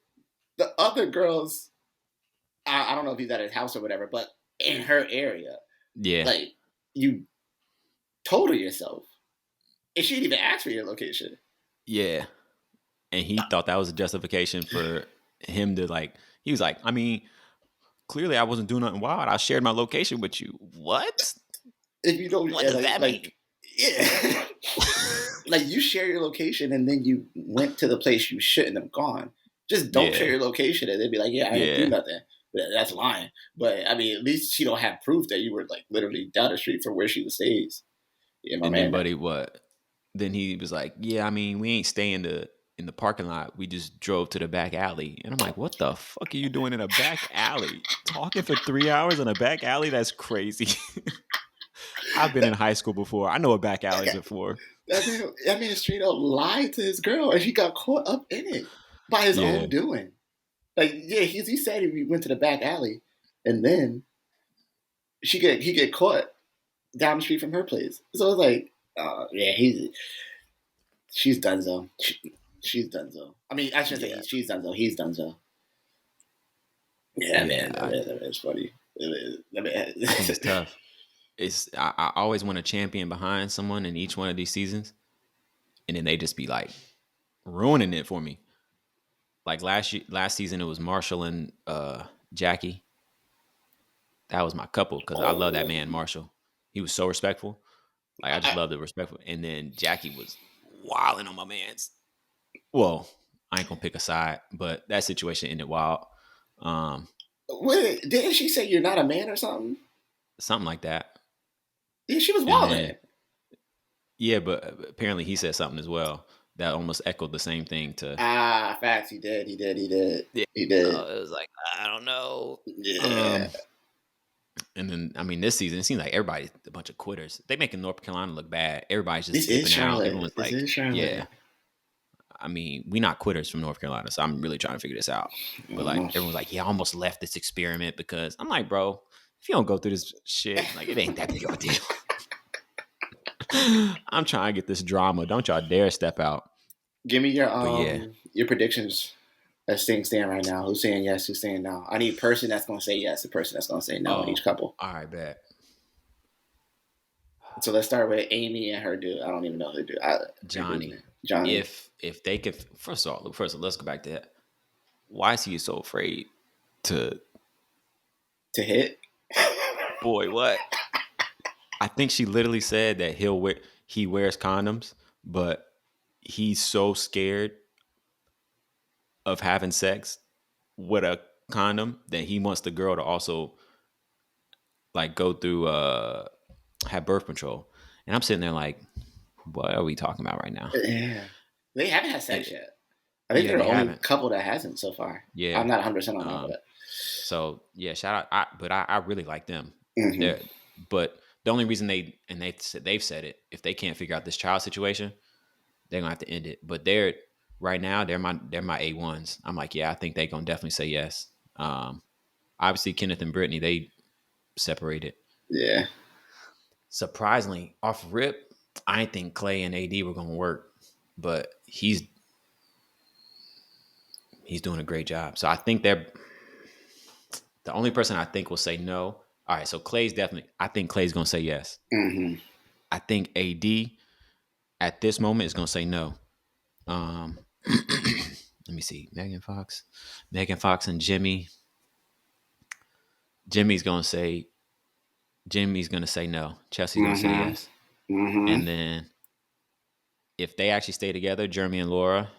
the other girl's. I don't know if he's at his house or whatever, but in her area, Yeah, like you told her yourself, and she didn't even ask for your location. yeah. And he thought that was a justification for him to like. He was like, I mean, clearly I wasn't doing nothing wild. I shared my location with you. What? If you don't, What does that mean? yeah, like you share your location and then you went to the place you shouldn't have gone. Just don't share Yeah, your location and they'd be like, yeah, I didn't do yeah. nothing. But that's lying. But I mean, at least she don't have proof that you were like literally down the street from where she stays. Yeah, my And then, man. buddy, what? Then he was like, "Yeah, I mean, we ain't staying in the parking lot. We just drove to the back alley." And I'm like, "What the fuck are you doing in a back alley? Talking for 3 hours in a back alley? That's crazy." I've been in high school before. I know a back alley before. That man straight up lied to his girl and he got caught up in it by his Yeah, own doing. Like, yeah, he said he went to the back alley and then he get caught down the street from her place. So it's like, yeah, she's donezo. She's donezo. I mean, I shouldn't say yeah, she's donezo. He's donezo. Yeah, yeah. man, that man's funny. That I think man, it's tough. I always want a champion behind someone in each one of these seasons, and then they just be like ruining it for me. Like last season, it was Marshall and Jackie. That was my couple because I love that oh, man, Marshall. He was so respectful. Like I just I, love the respectful. And then Jackie was wilding on my man's. Well, I ain't gonna pick a side, but that situation ended wild. Um, wait, didn't she say you're not a man or something? Something like that. Yeah, she was And wilding. then yeah, but apparently he said something as well that almost echoed the same thing to Ah, facts. He did. He did. He did. yeah. He did. It was like I don't know. Yeah. Um, and then I mean this season it seems like everybody's a bunch of quitters. They making North Carolina look bad. Everybody's just This is skipping out. Charlotte. Everyone's This like, is yeah. Charlotte. I mean, we not quitters from North Carolina, so I'm really trying to figure this out. But like Oh. everyone's like, yeah, I almost left this experiment because I'm like, bro, if you don't go through this shit, like it ain't that big of a deal. I'm trying to get this drama. Don't y'all dare step out. Give me But yeah, your predictions as things stand right now. Who's saying yes? Who's saying no? I need a person that's going to say yes, a person that's going to say no in oh, each couple. all right, bet. So let's start with Amy and her dude. I don't even know who dude. Her dude's Johnny. name. Johnny If they could first of all, let's go back to that. Why is he so afraid to to hit. boy, what? I think she literally said that he wears condoms, but he's so scared of having sex with a condom that he wants the girl to also like go through have birth control. And I'm sitting there like, what are we talking about right now? Yeah, they haven't had sex It, yet. I think yeah, they're the they only haven't. couple that hasn't so far. I'm Yeah. not 100% on that, Um, but so yeah, shout out. I really like them. mm-hmm. They're but the only reason they've said it, if they can't figure out this child situation, they're gonna have to end it. But they're right now they're my A1s. I'm like, yeah, I think they're gonna definitely say yes. Obviously Kenneth and Brittany, they separated. Yeah. Surprisingly, off rip, I didn't think Clay and AD were gonna work, but he's doing a great job. So I think they're the only person I think will say no. All right, so Clay's definitely. I think Clay's gonna say yes. Mm-hmm. I think AD at this moment is gonna say no. Um, let me see. Megan Fox, and Jimmy. Jimmy's gonna say. Jimmy's gonna say no. Chelsea's gonna say Mm-hmm. yes. Mm-hmm. And then if they actually stay together, Jeremy and Laura,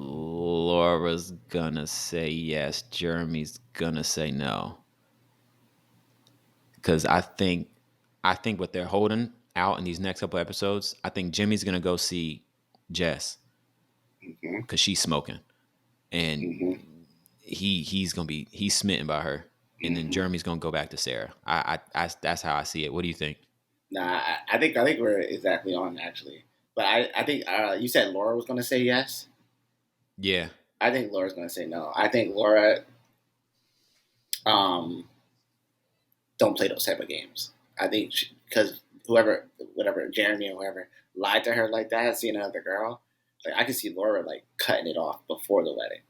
Laura's gonna say yes. Jeremy's gonna say no. Because I think what they're holding out in these next couple episodes, I think Jimmy's gonna go see Jess because she's smoking, and Mm-hmm. he's smitten by her, and then Mm-hmm. Jeremy's gonna go back to Sarah. I that's how I see it. What do you think? Nah, I think we're exactly on actually. But I think you said Laura was gonna say yes. Yeah, I think Laura's gonna say no. I think Laura um don't play those type of games. I think because whoever, whatever, Jeremy or whoever, lied to her like that, seeing another girl, like I could see Laura like cutting it off before the wedding.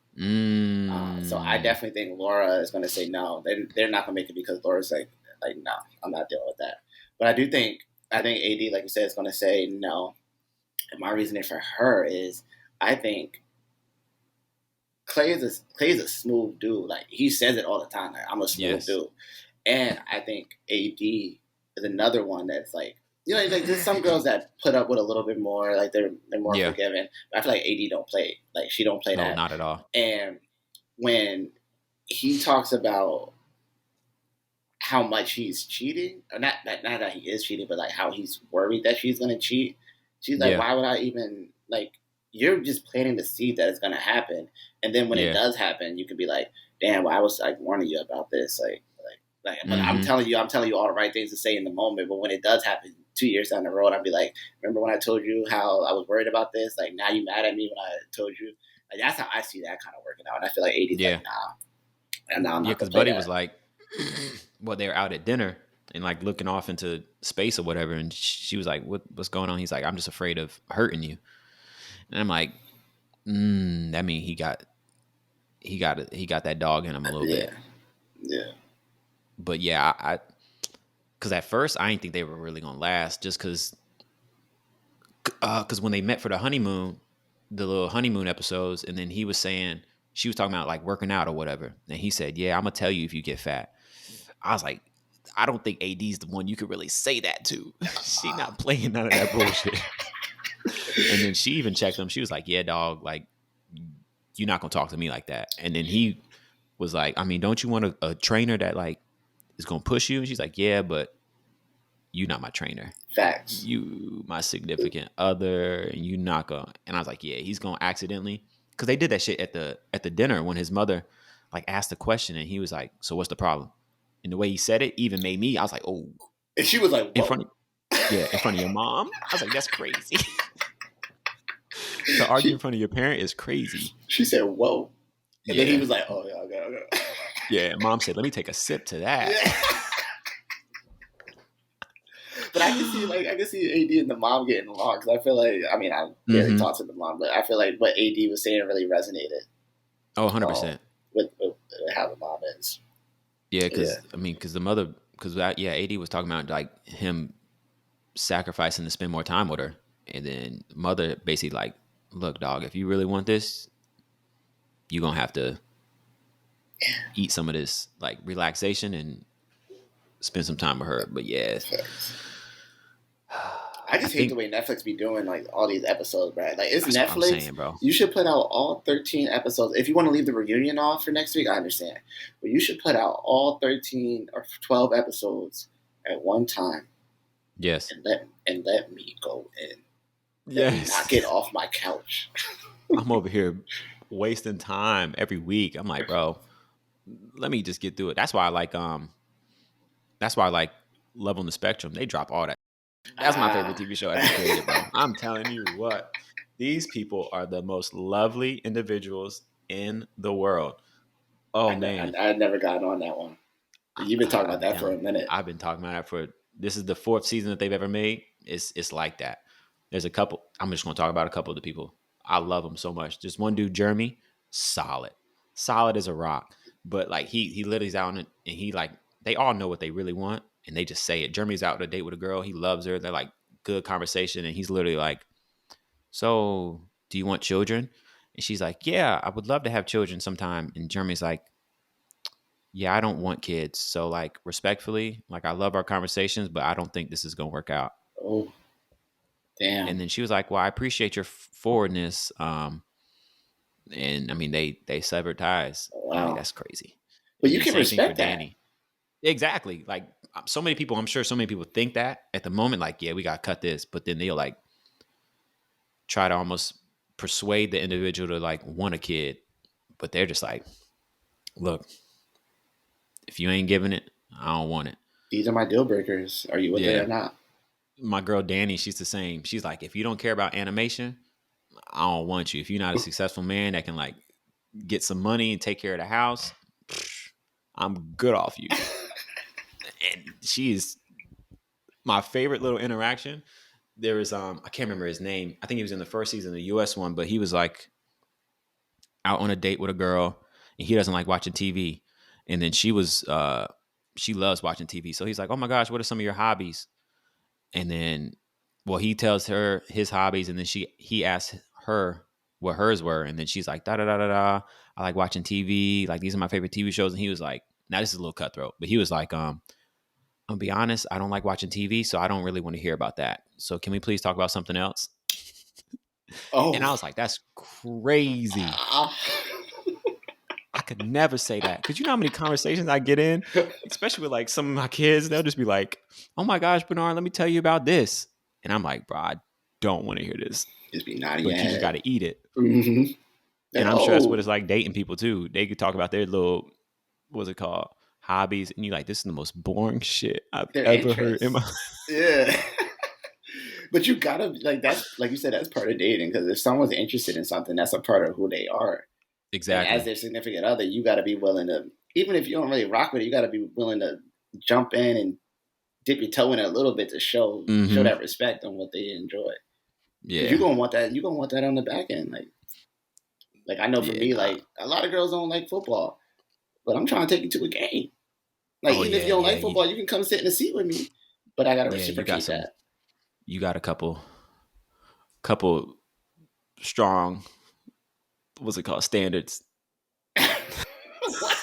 So I Mm, definitely think Laura is going to say no. They're not going to make it because Laura's like no, I'm not dealing with that. But I think AD, like you said, is going to say no. And my reasoning for her is I think Clay is a smooth dude. Like he says it all the time. Like I'm a smooth yes. dude. And I think AD is another one that's like, like there's some girls that put up with a little bit more, like they're more Yeah. forgiving. But I feel like AD don't play, like she don't play No, that. not at all. And when he talks about how much he's cheating, or not that he is cheating, but like how he's worried that she's gonna cheat. She's like, Yeah. why would I even like? You're just planting the seed that it's gonna happen, and then when it Yeah. does happen, you can be like, damn, well, I was like warning you about this, but Mm-hmm. I'm telling you all the right things to say in the moment. But when it does happen 2 years down the road, I'll be like, remember when I told you how I was worried about this? Like now you mad at me when I told you. Like that's how I see that kind of working out, and I feel like AD's like, Yeah. nah, I'm Yeah. not gonna Because play Buddy was that. like, well, they were out at dinner and like looking off into space or whatever. And she was like, what's going on? He's like, I'm just afraid of hurting you. And I'm like, that means he got that dog in him a little Yeah, bit. yeah, But yeah, because at first I didn't think they were really gonna last, just because when they met for the honeymoon, the little honeymoon episodes, and then he was saying she was talking about like working out or whatever, and he said, "Yeah, I'm gonna tell you if you get fat." I was like, I don't think AD's the one you could really say that to. She not playing none of that bullshit. And then she even checked him. She was like, "Yeah, dog, like you're not gonna talk to me like that." And then he was like, "I mean, don't you want a trainer that like is gonna push you?" And she's like, "Yeah, but you not my trainer. facts. You my significant other, and you not gonna." And I was like, "Yeah, he's gonna accidentally," because they did that shit at the dinner when his mother like asked the question, and he was like, "So what's the problem?" And the way he said it even made me. I was like, "Oh, And she was like, in front whoa. of yeah, in front of your mom." I was like, "That's crazy." To argue in she front of your parent is crazy. she said, whoa. And then he Yeah, was like, oh, yeah, okay, okay. yeah. Mom said, "Let me take a sip to that." Yeah. But I can see AD and the mom getting along because I feel like I barely Mm-hmm. talked to the mom, but I feel like what AD was saying really resonated Oh, um, 100%. with how the mom is. Yeah, Yeah, because the mother, because yeah, AD was talking about like him sacrificing to spend more time with her, and then mother basically like, look, dog, if you really want this, you gonna have to eat some of this like relaxation and spend some time with her. But yeah, facts. I I just hate the think way Netflix be doing like all these episodes, right? Like it's that's what I'm Netflix. saying, bro. You should put out all 13 episodes. If you want to leave the reunion off for next week, I understand. But you should put out all 13 or 12 episodes at one time Yes, and let me go in. Let me not get yes. off my couch. I'm over here wasting time every week. I'm like, bro, let me just get through it. That's why I like Love on the Spectrum. They drop all that. That's my favorite Ah. TV show ever created, bro. I'm telling you what. These people are the most lovely individuals in the world. Oh man, I never got on that one. You've been talking about I'm that for telling a you, minute. I've been talking about that for this is the fourth season that they've ever made. It's like that. There's a couple. I'm just gonna talk about a couple of the people. I love them so much. Just one dude, Jeremy, solid, solid as a rock. But like he literally's out and he like they all know what they really want and they just say it. Jeremy's out on a date with a girl. He loves her. They're like good conversation and he's literally like, "So do you want children?" And she's like, "Yeah, I would love to have children sometime." And Jeremy's like, "Yeah, I don't want kids. So like respectfully, like I love our conversations, but I don't think this is gonna work out." Oh, And damn. then she was like, "Well, I appreciate your forwardness." And I mean, they severed ties. I'm like, Wow. that's crazy. But And you then can same thing for respect that. Danny. Exactly. Like so many people, I'm sure so many people think that at the moment, like, yeah, we got to cut this, but then they'll like try to almost persuade the individual to like want a kid, but they're just like, look, if you ain't giving it, I don't want it. These are my deal breakers. Are you with it Yeah. or not? My girl Danny, she's the same. She's like, if you don't care about animation, I don't want you. If you're not a successful man that can like get some money and take care of the house, I'm good off you. And she is my favorite little interaction. There was I can't remember his name. I think he was in the first season of the US one, but he was like out on a date with a girl and he doesn't like watching TV. And then she loves watching TV. So he's like, "Oh my gosh, what are some of your hobbies?" And then well, he tells her his hobbies and then he asks her what hers were and then she's like da da da da da. I like watching TV. Like these are my favorite TV shows. And he was like, now this is a little cutthroat, but he was like, I'll be honest, I don't like watching TV, so I don't really want to hear about that. So can we please talk about something else? And Oh, I was like, that's crazy. I could never say that. Because you know how many conversations I get in, especially with like some of my kids, they'll just be like, oh my gosh, Bernard, let me tell you about this. And I'm like, bro, I don't want to hear this. just be nodding your But you just got head. to eat it. Mm-hmm. Like, And I'm sure that's what oh, it's like dating people too. They could talk about their little, what's it called? Hobbies. And you're like, this is the most boring shit I've their ever heard in interests. my Yeah. But you gotta like that's like you said that's part of dating because if someone's interested in something, that's a part of who they are. And as Exactly. their significant other, you got to be willing to, even if you don't really rock with it, you got to be willing to jump in and dip your toe in it a little bit to show Mm-hmm. that respect on what they enjoy. Because you're Yeah. gonna want that. You're gonna want that on the back end. Like I know for Yeah, me, nah. like a lot of girls don't like football, but I'm trying to take you to a game. Like Oh even if you yeah, don't yeah, like football, you can come sit in the seat with me. But I gotta you got reciprocate some that. you got a couple strong what's it called standards. What?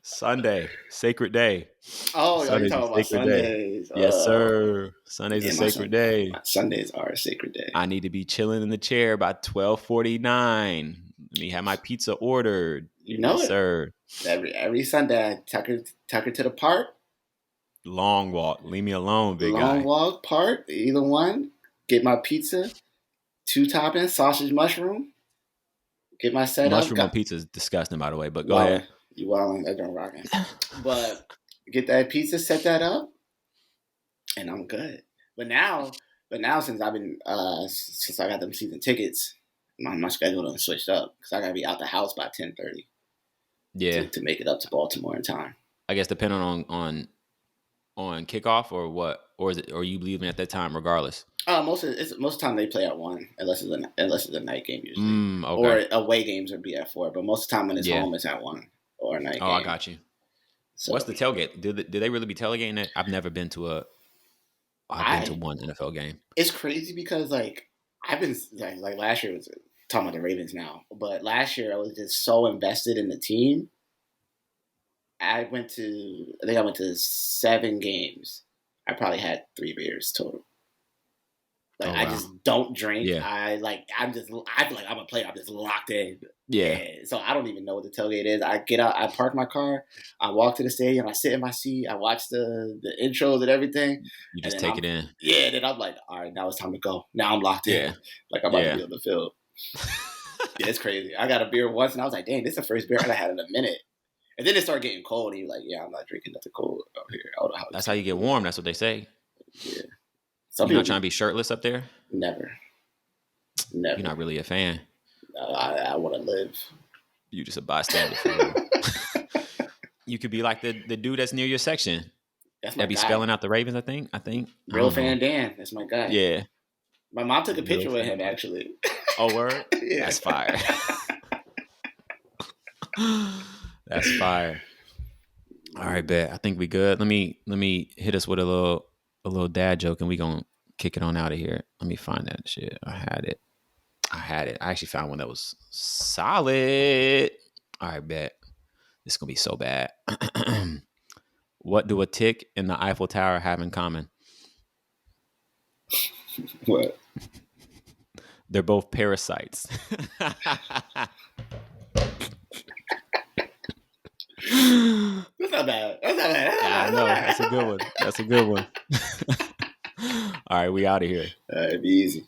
Sunday, sacred day. Oh, are you Sunday's a talking about sacred day. Sundays? Yes, Oh, sir. Sunday's a yeah, sacred day. my Sundays are a sacred day. I need to be chilling in the chair by 12:49. Let me have my pizza ordered. You know Yes, it. sir. Every Sunday, I tuck her to the park. Long walk. Leave me alone, big Long guy. walk, park, either one. Get my pizza, two toppings, sausage, mushroom. Get my setup. Mushroom on Got pizza is disgusting, by the way, but go wildin', ahead. you wildin', that don't rockin'. But get that pizza, set that up, and I'm good. But now, since I've been since I got them season tickets, my schedule done switched up because I gotta be out the house by 10:30 Yeah. to make it up to Baltimore in time. I guess depending on kickoff or what, or is it, or you leaving at that time regardless? Most of the time they play at 1, unless it's a night game usually, Okay. or away games would be at 4. But most of the time when it's Yeah. home, it's at 1 or a night Oh, I game. got you. What's So the tailgate? Do they really be tailgating it? I've never been to a. I've been to I one NFL game. it's crazy because like I've been like last year was talking about the Ravens now, but last year I was just so invested in the team. I think I went to 7 games. I probably had 3 beers total. Like Oh I wow. just don't drink. Yeah. I feel like I'm a player. I'm just locked in. Yeah. And so I don't even know what the tailgate is. I get out, I park my car, I walk to the stadium, I sit in my seat, I watch the intros and everything, You and just then take it in. then I'm like, all right, now it's time to go. Now I'm locked in. Yeah. Like I'm about to Yeah. be on the field. Yeah, it's crazy. I got a beer once and I was like, dang, this is the first beer I had in a minute. And then it started getting cold, and you're like, yeah, I'm not drinking nothing cold out here. I don't know how That's it's how gonna you get be. warm. That's what they say. Yeah. Some You're people not trying to be be shirtless up there. never, You're not never. really a fan. I want to live. You just a bystander for real. You could be like the dude that's near your section That's my that be guy. spelling out the Ravens. I think. I Real don't know. fan Dan. That's my guy. Yeah. My mom took a Real picture with fan him Dan. actually. Oh word. Yeah. That's fire. That's fire. All right, bet. I think we good. Let me hit us with a little dad joke, and we gonna kick it on out of here. Let me find that shit. I had it. I actually found one that was solid. All right, bet. This is gonna be so bad. What do a tick and the Eiffel Tower have in common? What? They're both parasites. That's not bad. That's not bad. Yeah, I That's not know. That's a good bad. one. That's a good one. All right, we out of here. It'd be easy.